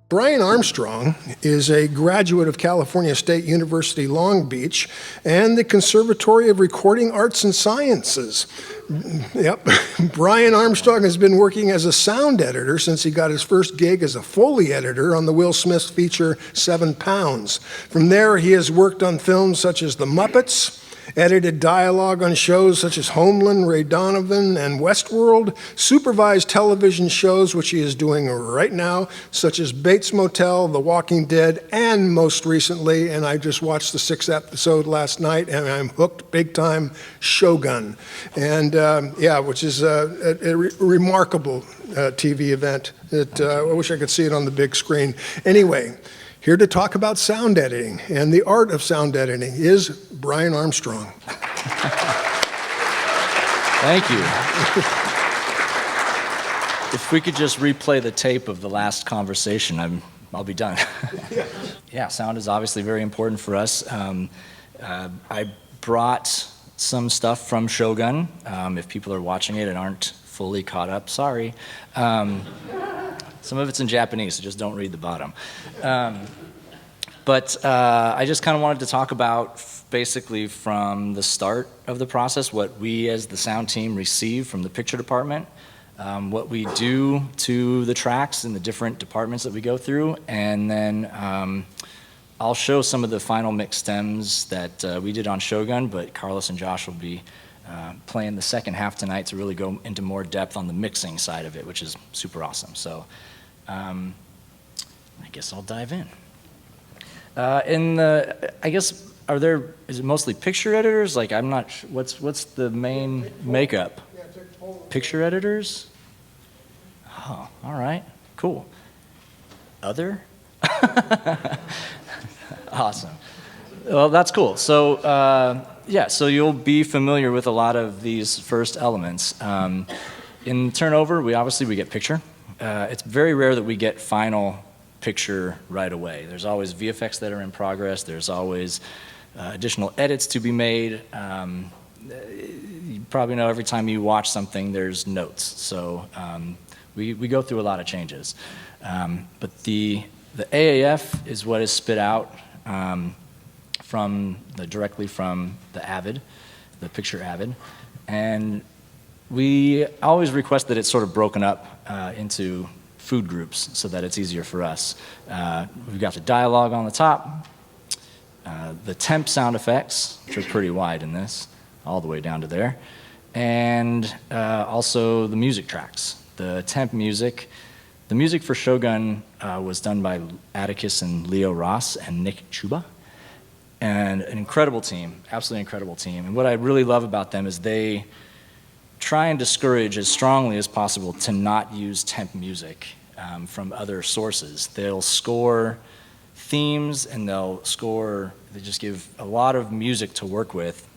Brian Armstrong is a graduate of California State University, Long Beach, and the Conservatory of Recording Arts and Sciences. Yep, Brian Armstrong has been working as a sound editor since he got his first gig as a Foley editor on the Will Smith feature 7 Pounds. From there, he has worked on films such as The Muppets, edited dialogue on shows such as Homeland, Ray Donovan, and Westworld, supervised television shows, which he is doing right now, such as Bates Motel, The Walking Dead, and most recently, and I just watched the 6th episode last night, and I'm hooked big time, Shogun. And yeah, which is a remarkable TV event. I wish I could see it on the big screen. Anyway, here to talk about sound editing and the art of sound editing is Brian Armstrong. Thank you. If we could just replay the tape of the last conversation, I'll be done. Yeah, sound is obviously very important for us. I brought some stuff from Shogun. If people are watching it and aren't fully caught up, sorry. Some of it's in Japanese, so just don't read the bottom. But I just kind of wanted to talk about basically from the start of the process, what we as the sound team receive from the picture department, what we do to the tracks in the different departments that we go through, and then I'll show some of the final mix stems that we did on Shogun, but Carlos and Josh will be playing the second half tonight to really go into more depth on the mixing side of it, which is super awesome. So I guess I'll dive in. I guess, is it mostly picture editors? Like, I'm not sure, what's the main makeup? Picture editors? Oh, all right, cool. Other? Awesome. Well, that's cool. So, yeah, so you'll be familiar with a lot of these first elements. In turnover, we get picture. It's very rare that we get final picture right away. There's always VFX that are in progress. There's always additional edits to be made. You probably know every time you watch something, there's notes. So we go through a lot of changes. But the AAF is what is spit out directly from the Avid, the picture Avid. And we always request that it's sort of broken up into food groups so that it's easier for us. We've got the dialogue on the top, the temp sound effects, which are pretty wide in this, all the way down to there, and also the music tracks. The temp music, the music for Shogun was done by Atticus and Leo Ross and Nick Chuba, and an incredible team, absolutely incredible team. And what I really love about them is they try and discourage as strongly as possible to not use temp music from other sources. They'll score themes and they just give a lot of music to work with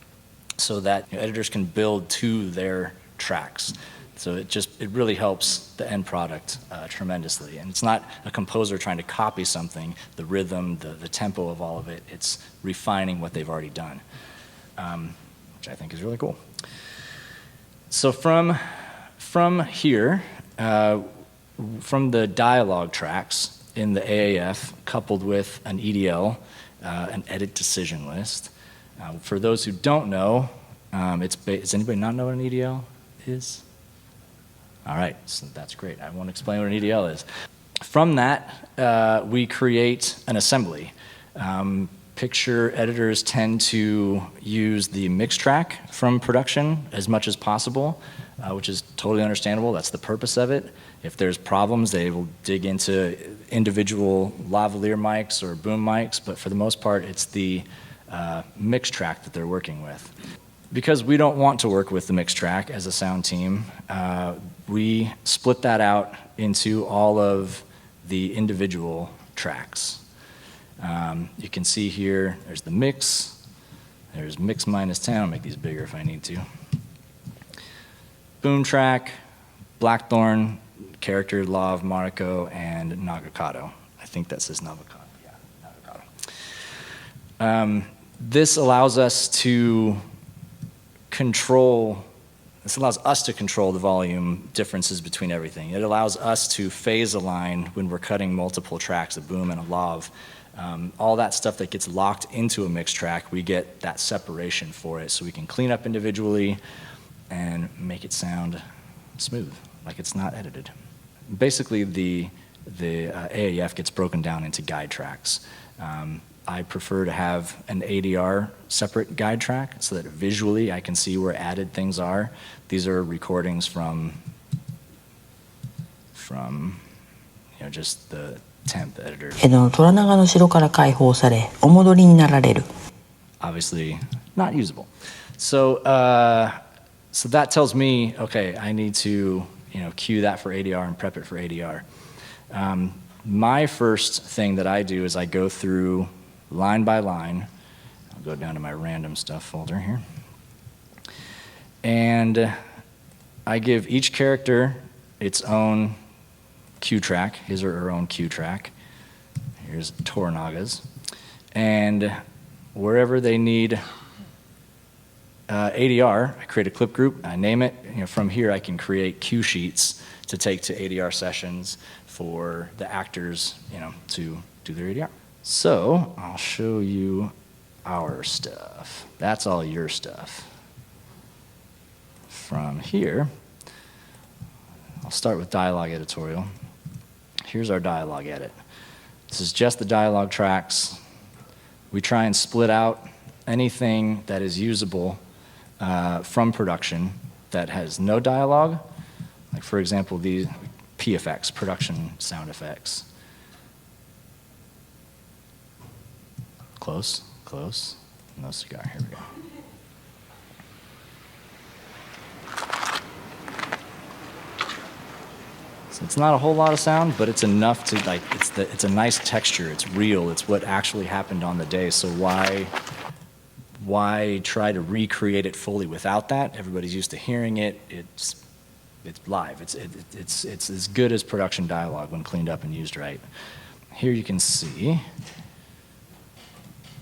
so that editors can build to their tracks. So it really helps the end product tremendously. And it's not a composer trying to copy something, the rhythm, the tempo of all of it. It's refining what they've already done, which I think is really cool. So from here, from the dialogue tracks in the AAF, coupled with an EDL, an edit decision list. For those who don't know, does anybody not know what an EDL is? All right, so that's great. I won't explain what an EDL is. From that, we create an assembly. Picture editors tend to use the mix track from production as much as possible, which is totally understandable. That's the purpose of it. If there's problems, they will dig into individual lavalier mics or boom mics, but for the most part, it's the mix track that they're working with. Because we don't want to work with the mix track as a sound team, we split that out into all of the individual tracks. You can see here, there's the mix, there's mix -10, I'll make these bigger if I need to. Boom track, Blackthorn, character, Law of Mariko, and Nagakado. I think that says Nagakado, yeah, Nagakado. This allows us to control this allows us to control the volume differences between everything. It allows us to phase align when we're cutting multiple tracks, a boom and a lav. All that stuff that gets locked into a mix track, we get that separation for it so we can clean up individually and make it sound smooth, like it's not edited. Basically, the AAF gets broken down into guide tracks. I prefer to have an ADR separate guide track so that visually I can see where added things are. These are recordings from just the temp editors. 虎長の城から解放され、お戻りになられる。 Obviously not usable. So that tells me, okay, I need to cue that for ADR and prep it for ADR. My first thing that I do is I go through line by line. I'll go down to my random stuff folder here. And I give each character its own cue track, his or her own cue track. Here's Toranaga's. And wherever they need ADR, I create a clip group, I name it. From here I can create cue sheets to take to ADR sessions for the actors, to do their ADR. So I'll show you our stuff. That's all your stuff. From here, I'll start with dialogue editorial. Here's our dialogue edit. This is just the dialogue tracks. We try and split out anything that is usable from production that has no dialogue. Like for example, these PFX, production sound effects. Close, close. No cigar, here we go. So it's not a whole lot of sound, but it's enough to it's a nice texture, it's real, it's what actually happened on the day. So why try to recreate it fully without that? Everybody's used to hearing it. It's live. It's as good as production dialogue when cleaned up and used right. Here you can see,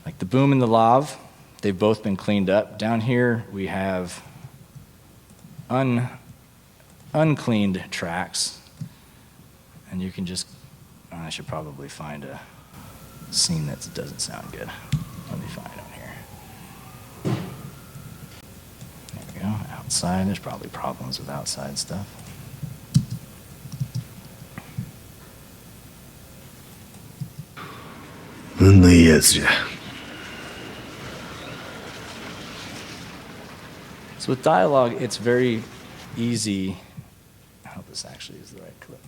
like the boom and the lav, they've both been cleaned up. Down here we have uncleaned tracks, and you can just, I should probably find a scene that doesn't sound good. Let me find it here. There we go, outside, there's probably problems with outside stuff. So with dialogue, it's very easy. I hope this actually is the right clip.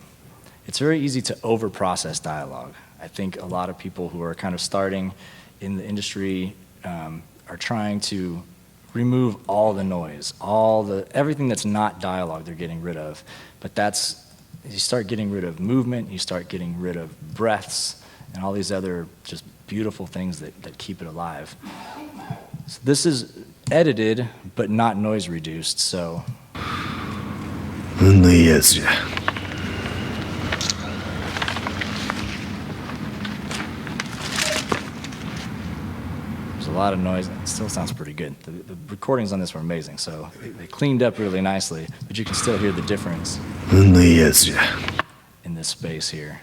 It's very easy to over-process dialogue. I think a lot of people who are kind of starting in the industry are trying to remove all the noise, everything that's not dialogue they're getting rid of. But you start getting rid of movement, you start getting rid of breaths, and all these other just beautiful things that keep it alive. So this is edited, but not noise reduced, so. There's a lot of noise, and it still sounds pretty good. The recordings on this were amazing, so they cleaned up really nicely, but you can still hear the difference in this space here.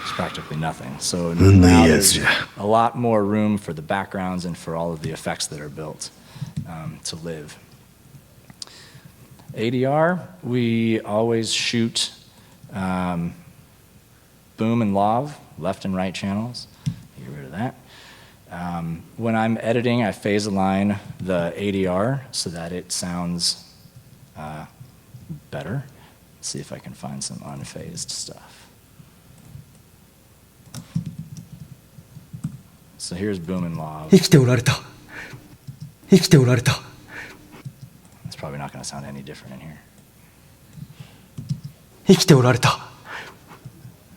It's practically nothing. So now there's a lot more room for the backgrounds and for all of the effects that are built to live. ADR, we always shoot boom and lav, left and right channels. Get rid of that. When I'm editing, I phase align the ADR so that it sounds better. Let's see if I can find some unphased stuff. So here's boom and lav. It's probably not going to sound any different in here.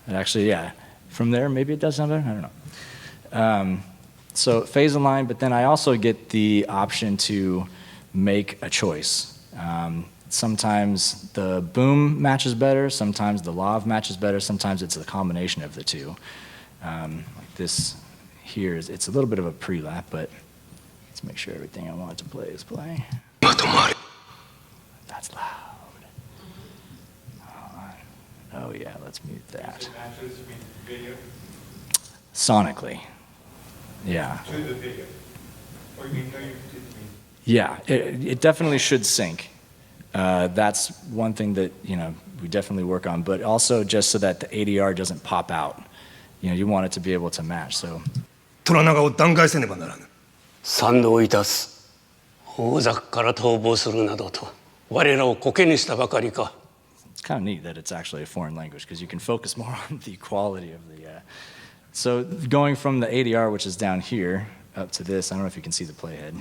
And actually, yeah, from there, maybe it does sound better. I don't know. So phase align, but then I also get the option to make a choice. Sometimes the boom matches better, sometimes the lav matches better, sometimes it's a combination of the two. Like this here, it's a little bit of a pre-lap, but it's Let's make sure everything I want to play is playing. That's loud. Hold on. Oh yeah, let's mute that. Sonically. Yeah. To the video. Or you know you did me. Yeah, it definitely should sync. That's one thing that, we definitely work on, but also just so that the ADR doesn't pop out. You want it to be able to match, so. 虎長を弾劾せねばならぬ。賛同いたす。大坂から逃亡するなどと我らをコケにしたばかりか。 It's kind of neat that it's actually a foreign language because you can focus more on the quality of the. So going from the ADR, which is down here, up to this, I don't know if you can see the playhead.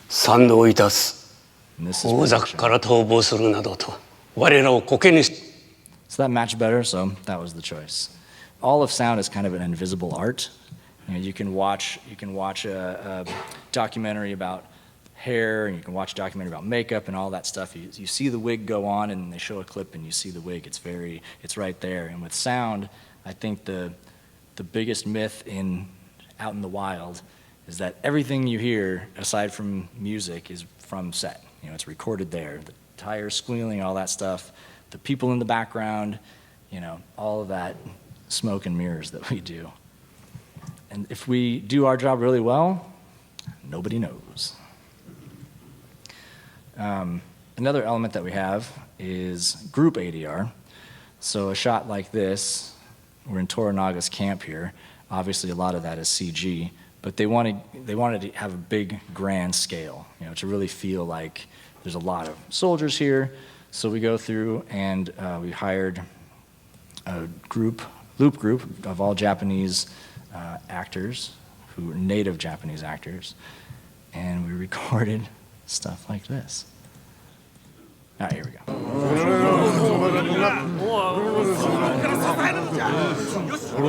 賛同いたす。 And this is 大坂 production. から逃亡するなどと我らをコケにし。 So that matched better, so that was the choice. All of sound is kind of an invisible art. You can watch a documentary about hair, and you can watch a documentary about makeup and all that stuff. You see the wig go on, and they show a clip, and you see the wig. It's right there. And with sound, I think the biggest myth out in the wild is that everything you hear, aside from music, is from set. It's recorded there. The tires squealing, all that stuff, the people in the background, all of that smoke and mirrors that we do. And if we do our job really well, nobody knows. Another element that we have is group ADR. So a shot like this, we're in Toranaga's camp here. Obviously, a lot of that is CG, but they wanted to have a big, grand scale, to really feel like there's a lot of soldiers here. So we go through and we hired a loop group of all Japanese actors who are native Japanese actors, and we recorded stuff like this. All right, here we go.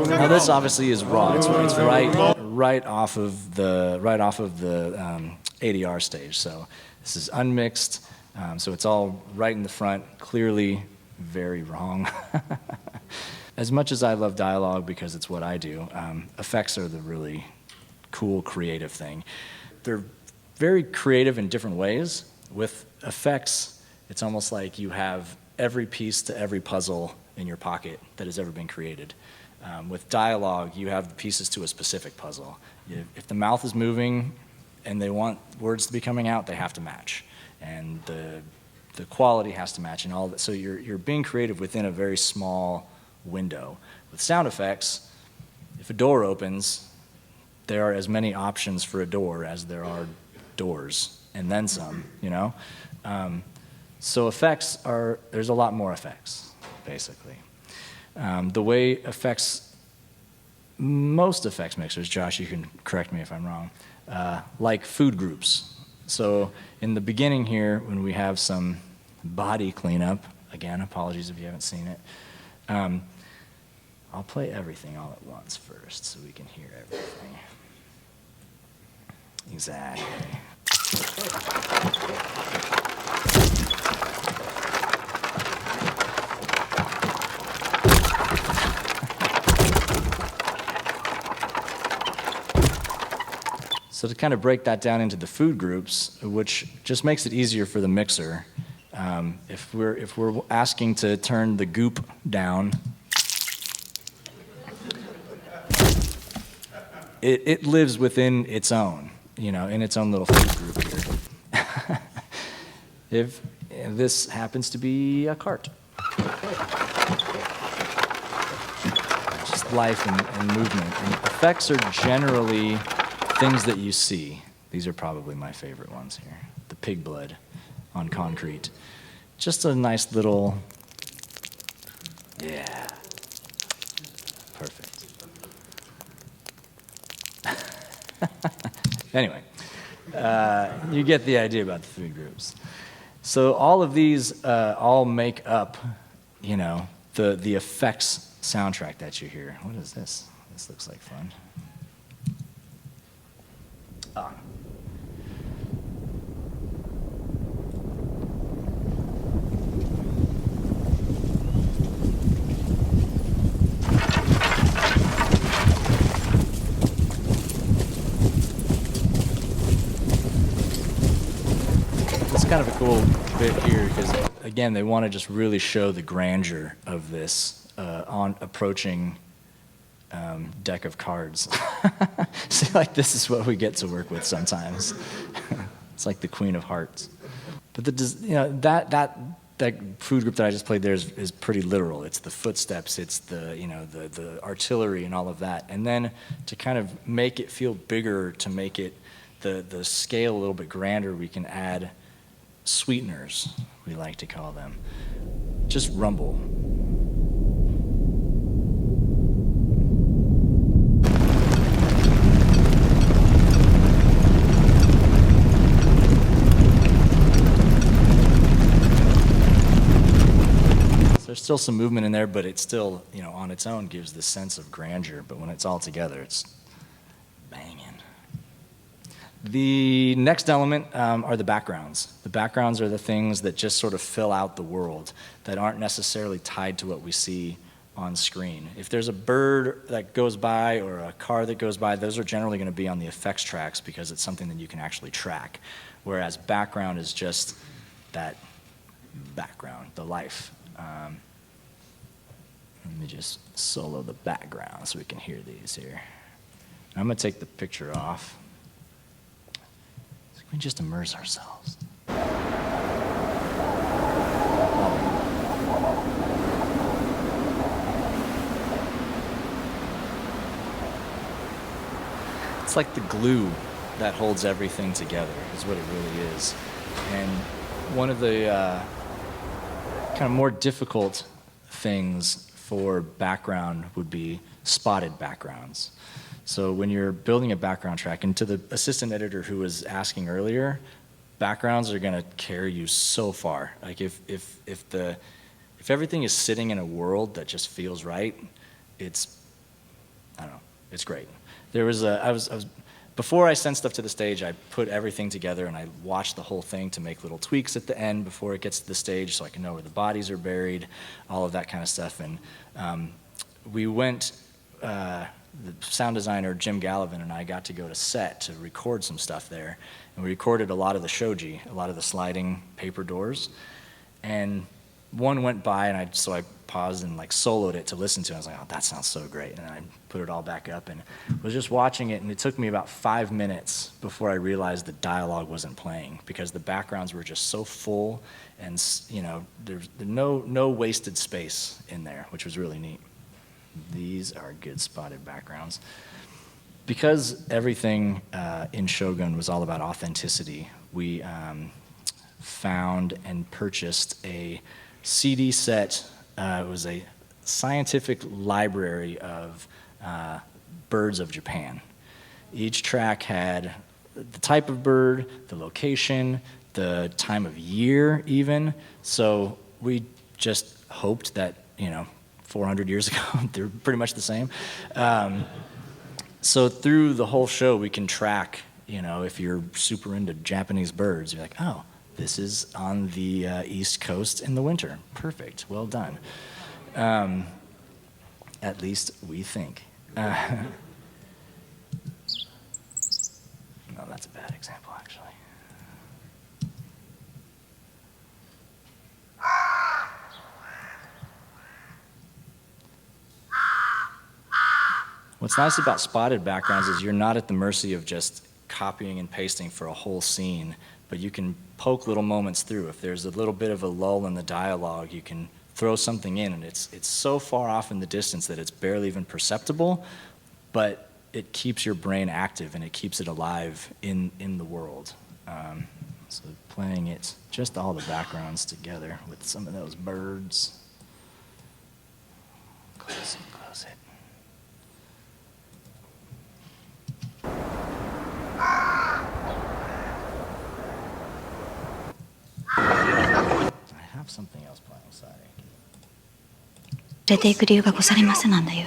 Now this obviously is raw. It's right off of the ADR stage. So this is unmixed. So it's all right in the front. Clearly, very wrong. As much as I love dialogue because it's what I do, effects are the really cool, creative thing. They're very creative in different ways. With effects, it's almost like you have every piece to every puzzle in your pocket that has ever been created. With dialogue, you have the pieces to a specific puzzle. If the mouth is moving and they want words to be coming out, they have to match. And the quality has to match and all that. So you're being creative within a very small window. With sound effects, if a door opens, there are as many options for a door as there are doors, and then some, So effects there's a lot more effects, basically. The way most effects mixers, Josh, you can correct me if I'm wrong, like food groups. So in the beginning here, when we have some body cleanup, again, apologies if you haven't seen it, I'll play everything all at once first so we can hear everything. Exactly. So to kind of break that down into the food groups, which just makes it easier for the mixer, if we're asking to turn the goop down, it lives within its own, in its own little food group here. If this happens to be a cart, just life and movement. And effects are generally things that you see. These are probably my favorite ones here. The pig blood on concrete. Just a nice little, yeah, perfect. Anyway, you get the idea about the food groups. So all of these all make up, the effects soundtrack that you hear. What is this? This looks like fun. Ah. kind of a cool bit here because, again, they want to just really show the grandeur of this on approaching deck of cards. See, like this is what we get to work with sometimes. It's like the Queen of Hearts. But that food group that I just played there is pretty literal. It's the footsteps, it's the artillery and all of that. And then to kind of make it feel bigger, to make it the scale a little bit grander, we can add sweeteners, we like to call them. Just rumble. There's still some movement in there, but it still, on its own gives this sense of grandeur. But when it's all together, it's banging. The next element are the backgrounds. The backgrounds are the things that just sort of fill out the world that aren't necessarily tied to what we see on screen. If there's a bird that goes by or a car that goes by, those are generally going to be on the effects tracks because it's something that you can actually track. Whereas background is just that background, the life. Let me just solo the background so we can hear these here. I'm going to take the picture off. So we can just immerse ourselves. It's like the glue that holds everything together is what it really is. And one of the kind of more difficult things for background would be spotted backgrounds. So when you're building a background track, and to the assistant editor who was asking earlier, backgrounds are going to carry you so far. Like if everything is sitting in a world that just feels right, it's great. There was before I sent stuff to the stage, I put everything together and I watched the whole thing to make little tweaks at the end before it gets to the stage so I can know where the bodies are buried, all of that kind of stuff. And we went, the sound designer Jim Gallivan and I got to go to set to record some stuff there. And we recorded a lot of the shoji, a lot of the sliding paper doors. And one went by and so I paused and like soloed it to listen to it. I was like, oh, that sounds so great. And then I put it all back up and was just watching it, and it took me about 5 minutes before I realized the dialogue wasn't playing because the backgrounds were just so full and there's no wasted space in there, which was really neat. These are good spotted backgrounds. Because everything in Shogun was all about authenticity, we found and purchased a CD set. It was a scientific library of birds of Japan. Each track had the type of bird, the location, the time of year even. So we just hoped that, 400 years ago, they're pretty much the same. So through the whole show, we can track, if you're super into Japanese birds, you're like, oh, this is on the East Coast in the winter. Perfect, well done. At least we think. No, that's a bad example, actually. What's nice about spotted backgrounds is you're not at the mercy of just copying and pasting for a whole scene, but you can poke little moments through. If there's a little bit of a lull in the dialogue, you can throw something in, and it's so far off in the distance that it's barely even perceptible, but it keeps your brain active and it keeps it alive in the world. So playing it, just all the backgrounds together with some of those birds. Close it. I have something else playing, sorry. 出ていく理由がござりませなんだゆえ。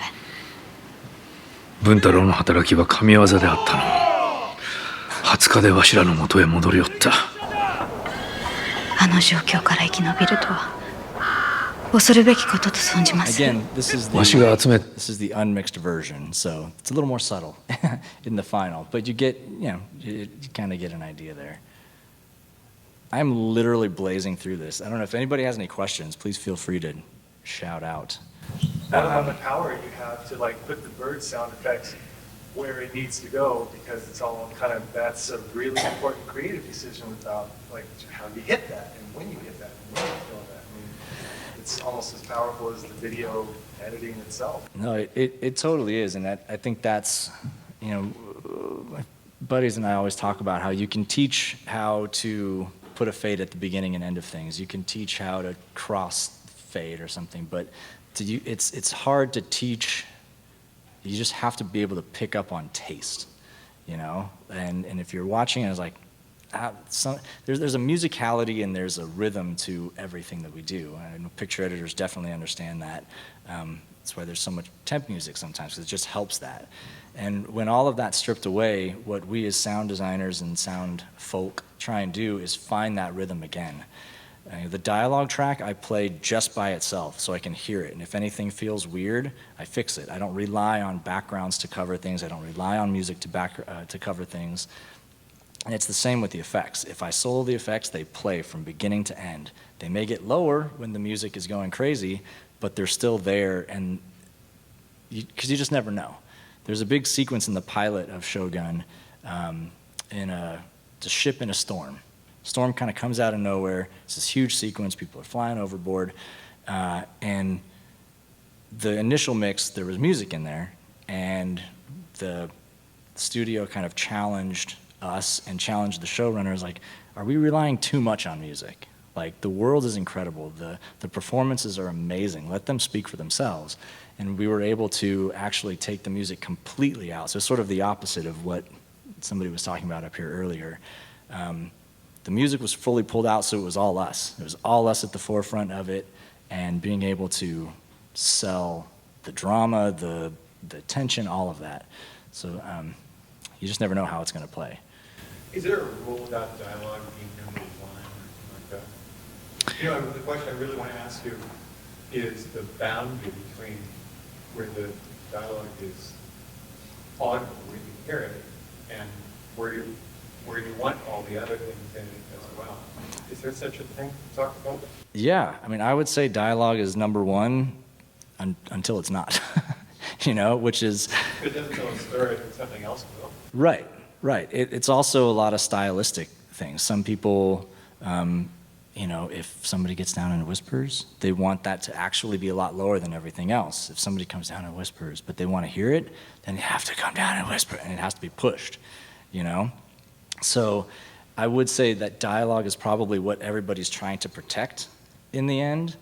文太郎の働きは神業であったの。20日でわしらの元へ戻りおった。あの状況から生き延びるとは恐るべきことと存じます。Again, this is the unmixed version, so it's a little more subtle in the final, but you get, you kind of get an idea there. I'm literally blazing through this. I don't know if anybody has any questions. Please feel free to shout out. I don't know how much power you have to like put the bird sound effects where it needs to go, because it's all kind of, that's a really important creative decision about like how you hit that and when you hit that and when you feel that. I mean, it's almost as powerful as the video editing itself. No, it totally is, and I think that's, you know, my buddies and I always talk about how you can teach how to put a fade at the beginning and end of things. You can teach how to cross fade or something, but it's hard to teach. You just have to be able to pick up on taste, you know? And if you're watching, it's like, there's a musicality and there's a rhythm to everything that we do. And picture editors definitely understand that. That's why there's so much temp music sometimes, because it just helps that. And when all of that's stripped away, what we as sound designers and sound folk try and do is find that rhythm again. The dialogue track I play just by itself so I can hear it, and if anything feels weird, I fix it. I don't rely on backgrounds to cover things. I don't rely on music to cover things. And it's the same with the effects. If I solo the effects, they play from beginning to end. They may get lower when the music is going crazy, but they're still there, and because you just never know. There's a big sequence in the pilot of Shogun in a ship in a storm. Storm kind of comes out of nowhere. It's this huge sequence. People are flying overboard. And the initial mix, there was music in there. And the studio kind of challenged us and challenged the showrunners, like, are we relying too much on music? Like, the world is incredible. The performances are amazing. Let them speak for themselves. And we were able to actually take the music completely out. So it's sort of the opposite of what somebody was talking about up here earlier. The music was fully pulled out, so it was all us. It was all us at the forefront of it, and being able to sell the drama, the tension, all of that. So you just never know how it's going to play. Is there a rule about dialogue being number one or something like that? You know, the question I really want to ask you is the boundary between where the dialogue is audible, where you can hear it, and where you want all the other things in it as well. Is there such a thing to talk about? Yeah, I mean, I would say dialogue is number one until it's not, you know, which is... If it doesn't tell a story, then something else will. Right. It's also a lot of stylistic things. Some people, you know, if somebody gets down and whispers, they want that to actually be a lot lower than everything else. If somebody comes down and whispers, but they want to hear it, then they have to come down and whisper, and it has to be pushed, you know? So I would say that dialogue is probably what everybody's trying to protect in the end,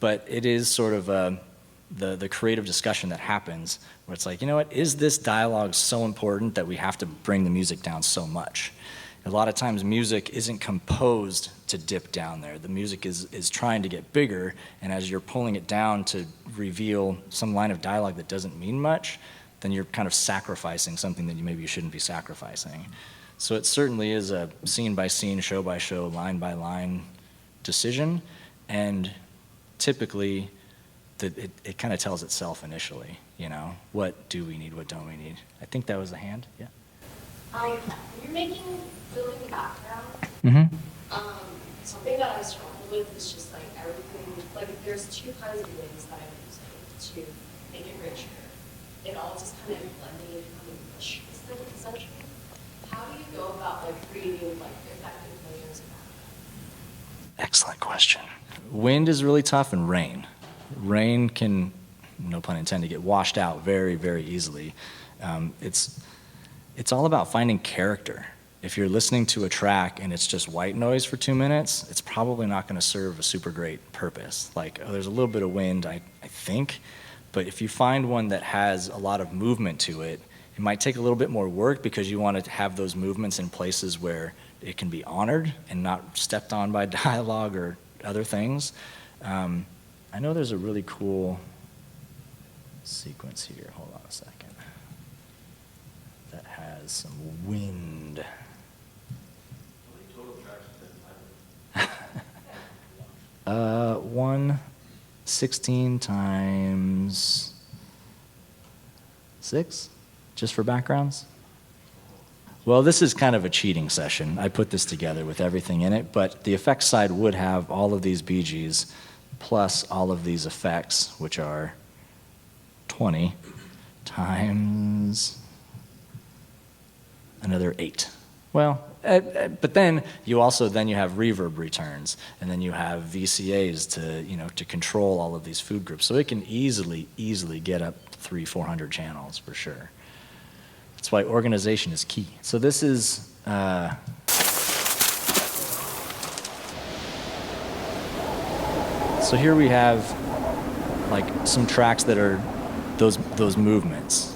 but it is sort of the creative discussion that happens where it's like, you know what, is this dialogue so important that we have to bring the music down so much? A lot of times music isn't composed to dip down there. The music is trying to get bigger, and as you're pulling it down to reveal some line of dialogue that doesn't mean much, then you're kind of sacrificing something that maybe you shouldn't be sacrificing. So it certainly is a scene-by-scene, show-by-show, line-by-line decision, and typically it kind of tells itself initially, you know, what do we need, what don't we need. I think that was the hand, yeah. You're making filling background. Mm-hmm. Something that I struggle with is just like everything, like there's two kinds of ways that I'm using to make it richer. It all just kind of blending and becoming mush, essentially. How do you go about like creating like effective layers of background? Excellent question. Wind is really tough, and rain. Rain can, no pun intended, get washed out very, very easily. It's all about finding character. If you're listening to a track and it's just white noise for 2 minutes, it's probably not going to serve a super great purpose. Like, oh, there's a little bit of wind, I think, but if you find one that has a lot of movement to it, it might take a little bit more work because you want to have those movements in places where it can be honored and not stepped on by dialogue or other things. I know there's a really cool sequence here. Hold on a second. That has some wind. How many total tracks does that have? 116 times 6, just for backgrounds. Well, this is kind of a cheating session. I put this together with everything in it, but the effects side would have all of these BGs plus all of these effects, which are 20 times another 8. Well, but then you have reverb returns, and then you have VCAs to control all of these food groups. So it can easily get up 300-400 channels for sure. That's why organization is key. So this is so here we have like some tracks that are those movements.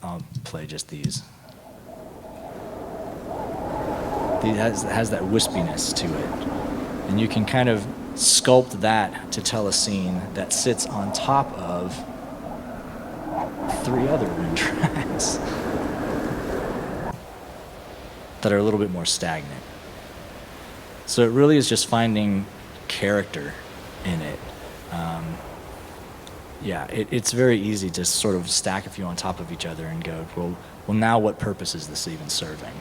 I'll play just these. It has that wispiness to it. And you can kind of sculpt that to tell a scene that sits on top of 3 other wind tracks that are a little bit more stagnant. So it really is just finding character in it. It's very easy to sort of stack a few on top of each other and go, well, now what purpose is this even serving,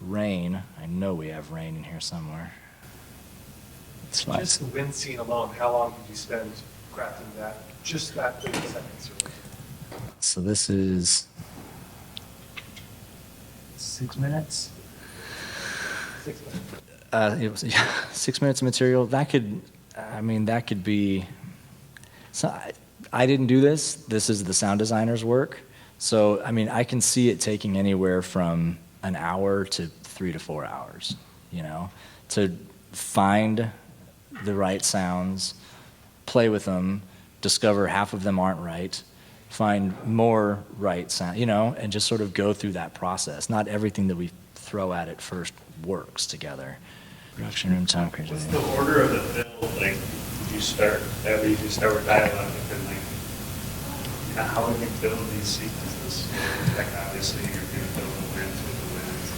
Rain, I know we have rain in here somewhere. It's fine. Just the wind scene alone, how long did you spend crafting that? Just that 30 seconds? So this is 6 minutes? 6 minutes. It was 6 minutes of material. That could be. So I didn't do this. This is the sound designer's work. So I can see it taking anywhere from an hour to 3 to 4 hours. To find the right sounds, play with them, discover half of them aren't right, find more right sound, and just sort of go through that process. Not everything that we throw at it first works together. Production room time crazy. What's the order of the build? Like, you start with dialogue, and then how do you build these sequences? Like, obviously, you're going to build the winds with the winds.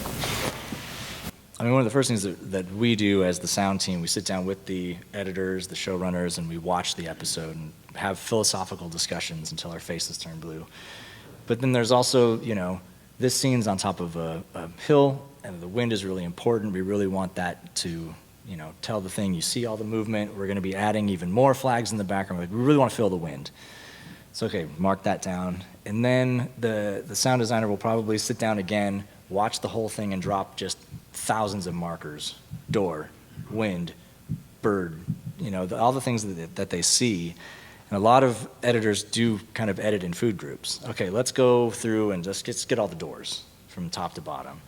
One of the first things that we do as the sound team, we sit down with the editors, the showrunners, and we watch the episode and have philosophical discussions until our faces turn blue. But then there's also, this scene's on top of a hill, and the wind is really important. We really want that to, tell the thing. You see all the movement. We're going to be adding even more flags in the background. We really want to feel the wind. So, okay, mark that down. And then the sound designer will probably sit down again, watch the whole thing, and drop just thousands of markers. Door, wind, bird, all the things that they see. And a lot of editors do kind of edit in food groups. Okay, let's go through and just get all the doors from top to bottom.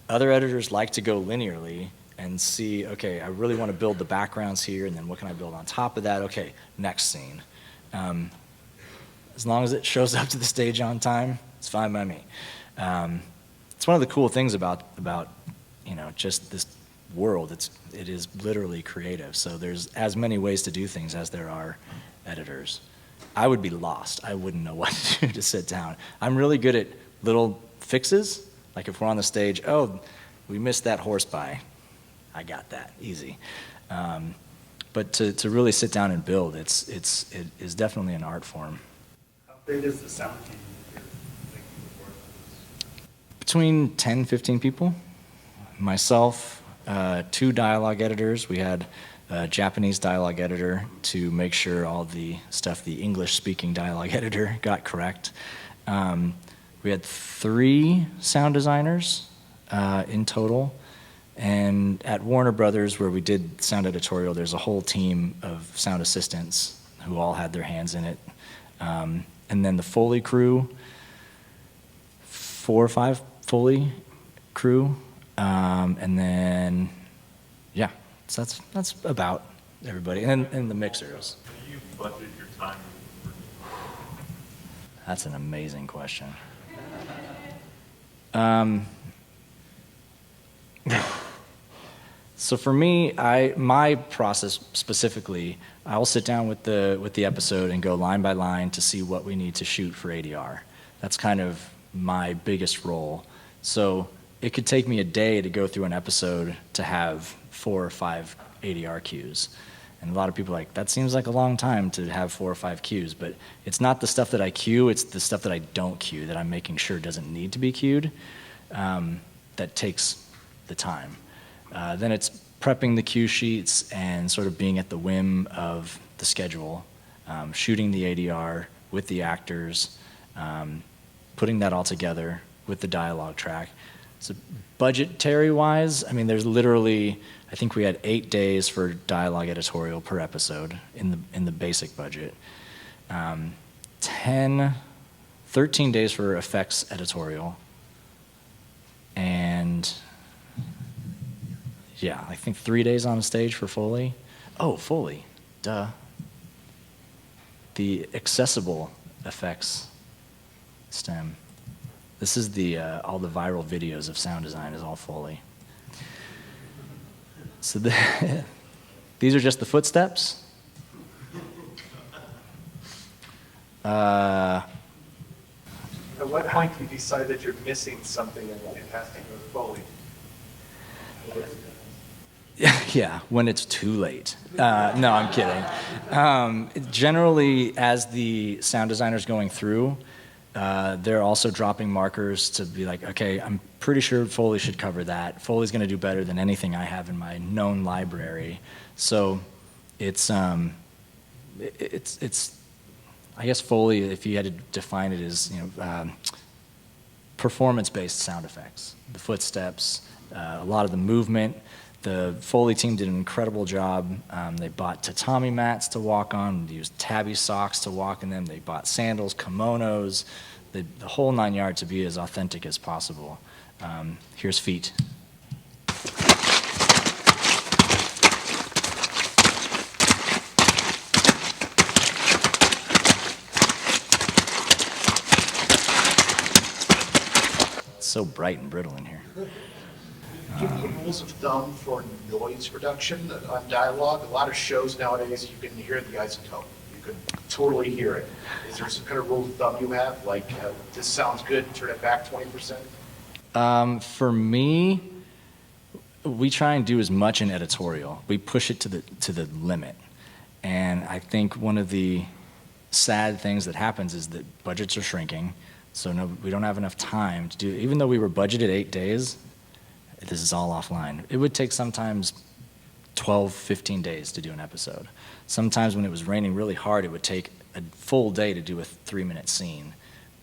Other editors like to go linearly and see, okay, I really want to build the backgrounds here, and then what can I build on top of that? Okay, next scene. As long as it shows up to the stage on time, it's fine by me. It's one of the cool things about just this world. It is literally creative. So there's as many ways to do things as there are editors. I would be lost. I wouldn't know what to do to sit down. I'm really good at little fixes. Like if we're on the stage, we missed that horse by. I got that, easy. But to really sit down and build, it is definitely an art form. How big is the sound team? Between 10, 15 people. Myself, 2 dialogue editors. We had a Japanese dialogue editor to make sure all the stuff the English-speaking dialogue editor got correct. We had 3 sound designers in total. And at Warner Brothers, where we did sound editorial, there's a whole team of sound assistants who all had their hands in it. And then the Foley crew, 4 or 5 Foley crew. And then, so that's about everybody. And the mixers. How do you budget your time? That's an amazing question. So for me, my process specifically, I'll sit down with the episode and go line by line to see what we need to shoot for ADR. That's kind of my biggest role. So it could take me a day to go through an episode to have 4 or 5 ADR cues. And a lot of people are like, that seems like a long time to have 4 or 5 cues, but it's not the stuff that I cue, it's the stuff that I don't cue that I'm making sure doesn't need to be cued that takes the time. Then it's prepping the cue sheets and sort of being at the whim of the schedule, shooting the ADR with the actors, putting that all together with the dialogue track. So budgetary-wise, I mean, there's literally, I think we had 8 days for dialogue editorial per episode in the basic budget. 13 days for effects editorial. And yeah, I think 3 days on stage for Foley. Oh, Foley, duh. The accessible effects stem. This is all the viral videos of sound design is all Foley. So these are just the footsteps. At what point do you decide that you're missing something and it has to go to Foley? Yeah, when it's too late. No, I'm kidding. Generally, as the sound designer's going through, they're also dropping markers to be like, okay, I'm pretty sure Foley should cover that. Foley's going to do better than anything I have in my known library. So it's I guess Foley, if you had to define it as, performance-based sound effects, the footsteps, a lot of the movement. The Foley team did an incredible job. They bought tatami mats to walk on, they used tabby socks to walk in them, they bought sandals, kimonos, the whole 9 yards to be as authentic as possible. Here's feet. It's so bright and brittle in here. Do you have rules of thumb for noise reduction on dialogue? A lot of shows nowadays, you can hear the isotope. You can totally hear it. Is there some kind of rule of thumb you have? Like, this sounds good, turn it back 20%? For me, we try and do as much in editorial. We push it to the limit. And I think one of the sad things that happens is that budgets are shrinking. So we don't have enough time to do, even though we were budgeted 8 days, this is all offline. It would take sometimes 12, 15 days to do an episode. Sometimes when it was raining really hard, it would take a full day to do a 3-minute scene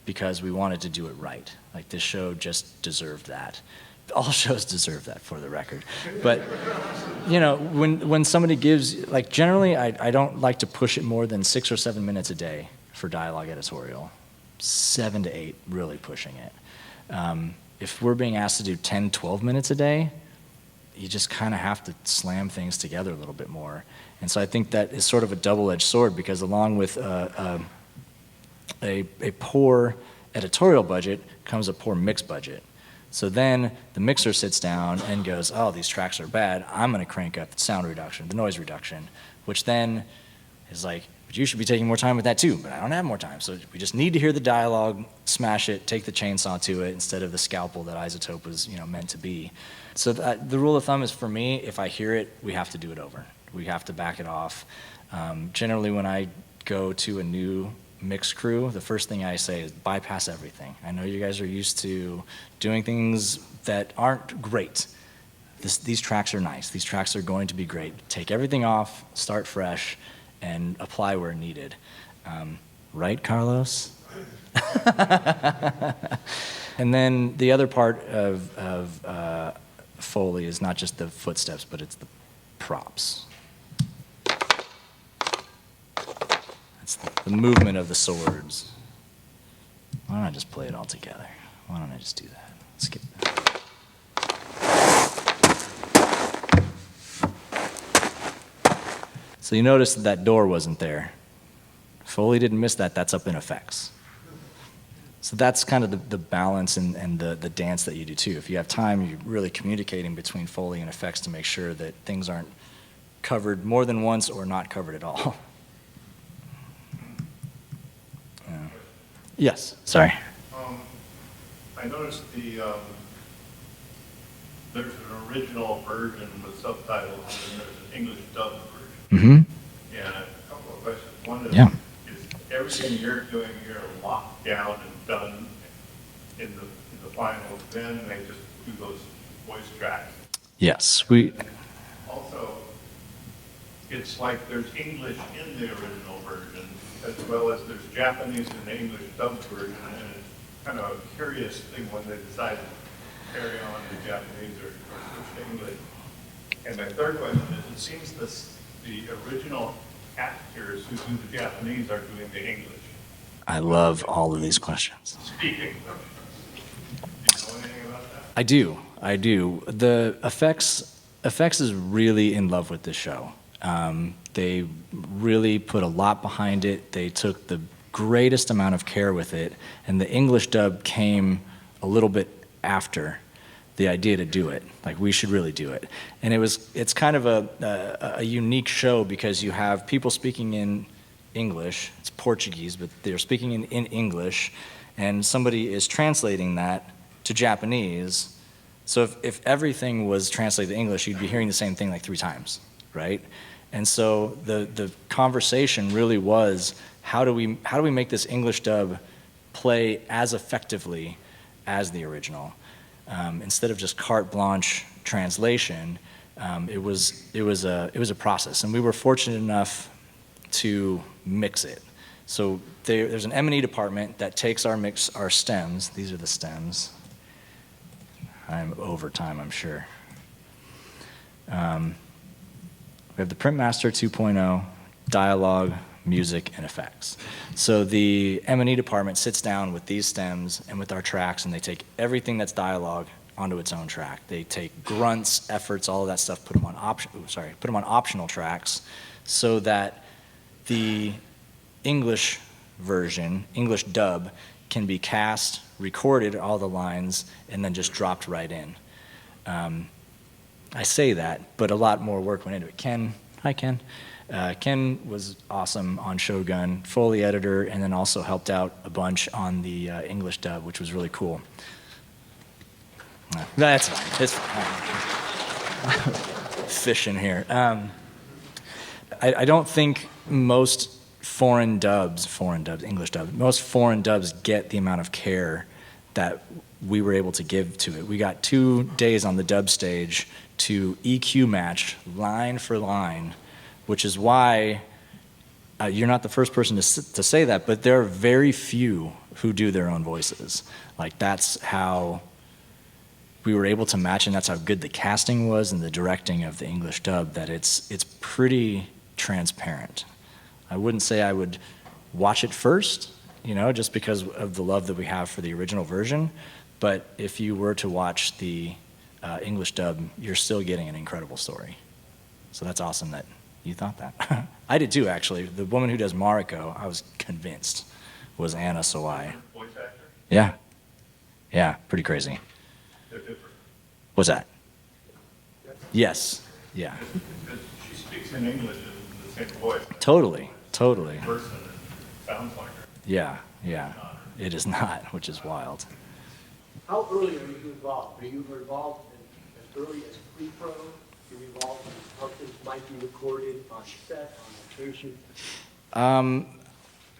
because we wanted to do it right. Like this show just deserved that. All shows deserve that, for the record. But, when somebody gives, like generally I don't like to push it more than 6 or 7 minutes a day for dialogue editorial. 7 to 8, really pushing it. If we're being asked to do 10, 12 minutes a day, you just kind of have to slam things together a little bit more. And so I think that is sort of a double-edged sword because along with a poor editorial budget comes a poor mix budget. So then the mixer sits down and goes, oh, these tracks are bad. I'm going to crank up the sound reduction, the noise reduction, which then is like, but you should be taking more time with that too, but I don't have more time. So we just need to hear the dialogue, smash it, take the chainsaw to it instead of the scalpel that Isotope was meant to be. So the rule of thumb is for me, if I hear it, we have to do it over. We have to back it off. Generally when I go to a new mix crew, the first thing I say is bypass everything. I know you guys are used to doing things that aren't great. These tracks are nice. These tracks are going to be great. Take everything off, start fresh, and apply where needed. Right, Carlos? And then the other part of Foley is not just the footsteps, but it's the props. It's the movement of the swords. Why don't I just play it all together? Why don't I just do that? Skip that. So you notice that door wasn't there. Foley didn't miss that. That's up in effects. So that's kind of the balance and the dance that you do too. If you have time, you're really communicating between Foley and effects to make sure that things aren't covered more than once or not covered at all. Yes, sorry. I noticed there's an original version with subtitles and there's an English dub version. Mm-hmm. And a couple of questions. One is, Yeah. is everything you're doing here locked down and done in the final, then they just do those voice tracks? Yes, Also, it's like there's English in the original version, as well as there's Japanese in the English dubbed version, and it's kind of a curious thing when they decide to carry on the Japanese or switch to English. And my third question is, it seems the original actors who do the Japanese are doing the English. I love all of these questions. Speaking of, do you know anything about that? I do. The effects is really in love with this show. They really put a lot behind it. They took the greatest amount of care with it, and the English dub came a little bit after the idea to do it. Like, we should really do it. And it's kind of a unique show because you have people speaking in English. It's Portuguese, but they're speaking in English, and somebody is translating that to Japanese. So if everything was translated to English, you'd be hearing the same thing like 3 times, right? And so the conversation really was, how do we make this English dub play as effectively as the original? Instead of just carte blanche translation, it was a process, and we were fortunate enough to mix it. So there's an M&E department that takes our stems. These are the stems. I'm over time, I'm sure. We have the Printmaster 2.0, dialogue, music, and effects. So the M&E department sits down with these stems and with our tracks, and they take everything that's dialogue onto its own track. They take grunts, efforts, all of that stuff, put them on optional tracks, so that the English version, English dub, can be cast, recorded all the lines, and then just dropped right in. I say that, but a lot more work went into it. Ken, hi Ken. Ken was awesome on Shogun, Foley editor, and then also helped out a bunch on the English dub, which was really cool. That's fine. It's fine. Fish in here. I don't think most foreign dubs, English dubs, most foreign dubs get the amount of care that we were able to give to it. We got 2 days on the dub stage to EQ match line for line, which is why you're not the first person to say that, but there are very few who do their own voices. Like, that's how we were able to match, and that's how good the casting was and the directing of the English dub, that it's pretty transparent. I wouldn't say I would watch it first, just because of the love that we have for the original version, but if you were to watch the English dub, you're still getting an incredible story. So that's awesome that you thought that. I did too, actually. The woman who does Mariko, I was convinced, was Anna Sawai. Voice actor? Yeah. Yeah, pretty crazy. They're different. What's that? Yes. Yeah. Because she speaks in English in the same voice. Totally. Person sounds like her. Yeah. It is not, which is wild. How early are you involved? Are you involved as early as pre-pro? You're involved in how things might be recorded on set, on location?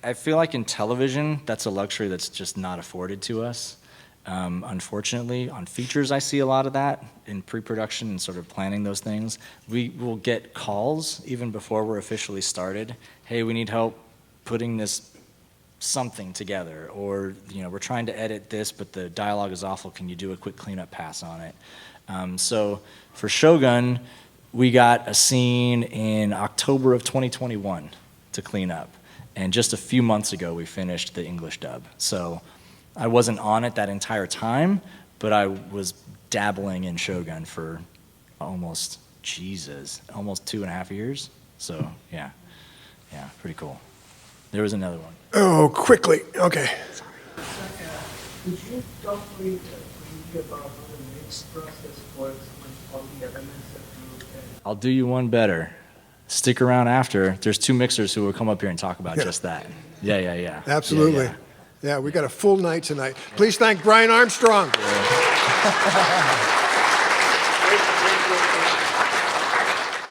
I feel like in television, that's a luxury that's just not afforded to us. Unfortunately, on features, I see a lot of that in pre-production and sort of planning those things. We will get calls even before we're officially started. Hey, we need help putting this something together, or we're trying to edit this, but the dialogue is awful. Can you do a quick cleanup pass on it? So for Shogun, we got a scene in October of 2021 to clean up, and just a few months ago we finished the English dub. So I wasn't on it that entire time, but I was dabbling in Shogun for almost 2.5 years. So yeah, pretty cool. There was another one. Oh, quickly. Okay. Could you talk briefly about how the mix process works with all the elements that you look at? I'll do you one better. Stick around after. There's 2 mixers who will come up here and talk about just that. Yeah. Absolutely. Yeah, we got a full night tonight. Please thank Brian Armstrong.